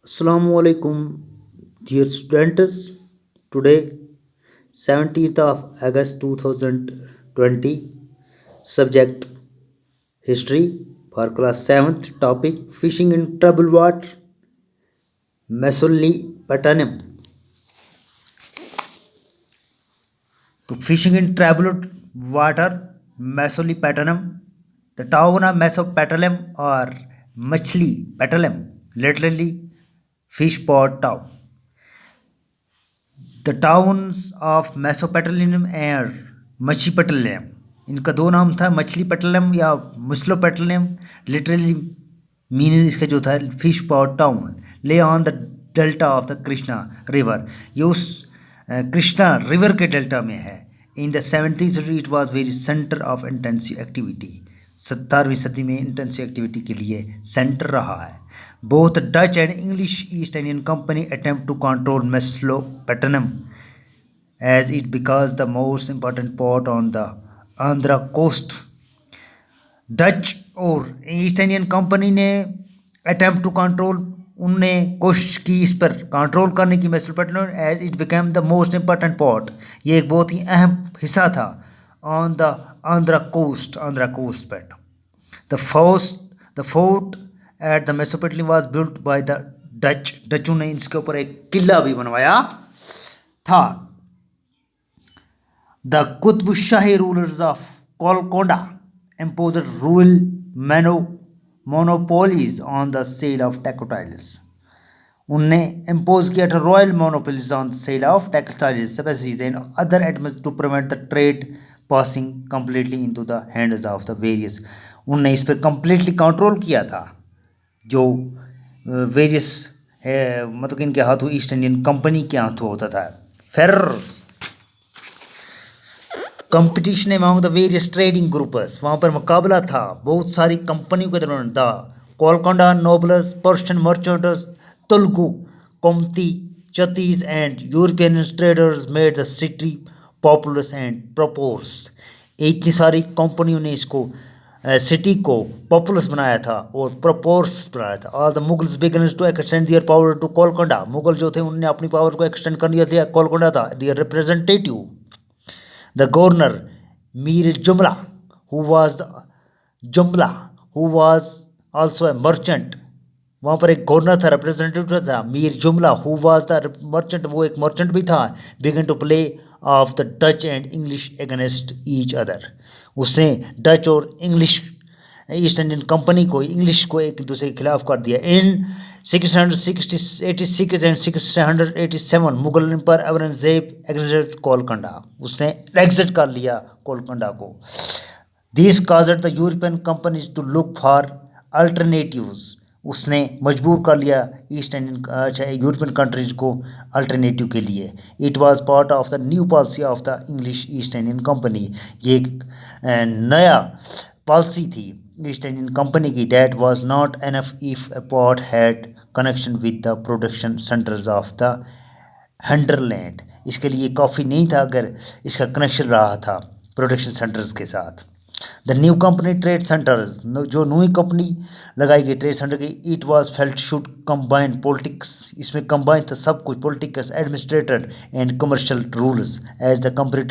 Assalamu alaikum, dear students. Today, 17th of August 2020, subject history for class 7th, topic fishing in troubled water, Mesopotamia. तो fishing in troubled water, Mesopotamia. The town of Mesopotamia or मछली पेटलम literally fish pot town. The towns of Mesopotamia and Machipatalam, इनका दो नाम था, मछली पटलम या मुस्लोपटलम. Literally meaning इसका जो था fish pot town lay on the delta of the Krishna river. ये उस कृष्णा रिवर के डेल्टा में है. In the 17th century it was very centre of intensive activity. 17वीं सदी में इंटेंसिव एक्टिविटी के लिए सेंटर रहा है. Both Dutch and English East Indian company attempt to control Mesopotamia as it becomes the most important port on the Andhra coast. Dutch और East Indian company ने attempt to control, उनने कोशिश की इस पर कंट्रोल करने की Mesopotamia as it became the most important port. ये एक बहुत ही अहम हिस्सा था ऑन द आंध्रा कोस्ट पर. The fort at the Mesopotamia was built by the Dutch. डचों ने इसके ऊपर एक किला भी बनवाया था. The Qutb Shahi rulers of Golconda imposed royal monopolies on the sale of textiles. उनने impose किया था royal monopolies on the sale of textiles, spices and other items to prevent the trade passing completely into the hands of the various. उनने इस पर completely control किया था जो various मतलब इनके हाथों ईस्ट इंडियन कंपनी के हाथों होता था. फिर competition among the various trading groups, वहाँ पर मुकाबला था बहुत सारी कंपनियों के दौरान. The Golconda nobles, Persian merchants, Telugu, Komati, Chettis and European traders made the city populous and prosperous. इतनी सारी कंपनियों ने इसको सिटी को पॉपुलस बनाया था और प्रपोर्स बनाया था. All the Mughals began to extend their power to Golconda. Mughal जो थे उन्होंने अपनी पावर को एक्सटेंड कर दिया था. गोलकोंडा था their representative. The governor Mir Jumla, who was also a merchant. वहाँ पर एक गवर्नर था, रिप्रेजेंटेटिव था मीर जुमला, हु वाज द मर्चेंट, वो एक मर्चेंट भी था. Began to play off the Dutch and English against each other. उसने डच और इंग्लिश ईस्ट इंडियन कंपनी को, इंग्लिश को एक दूसरे के खिलाफ कर दिया. In 686 and 687 Mughal empire Aurangzeb exit Golconda. उसने एग्जिट कर लिया गोलकोंडा को. This caused the European companies to look for alternatives. उसने मजबूर कर लिया ईस्ट इंडियन यूरोपियन कंट्रीज को अल्टरनेटिव के लिए. It was part of the new policy of the English East Indian company. ये एक नया पॉलिसी थी ईस्ट इंडियन कंपनी की. That was not enough if a port had connection with the production centres of the hinterland. इसके लिए काफ़ी नहीं था अगर इसका कनेक्शन रहा था प्रोडक्शन सेंटर्स के साथ. The new company trade centres, जो नई कंपनी लगाई गई ट्रेड सेंटर की, it was felt should combine politics. इसमें कंबाइन था सब कुछ, politics, administrator and commercial rules as the company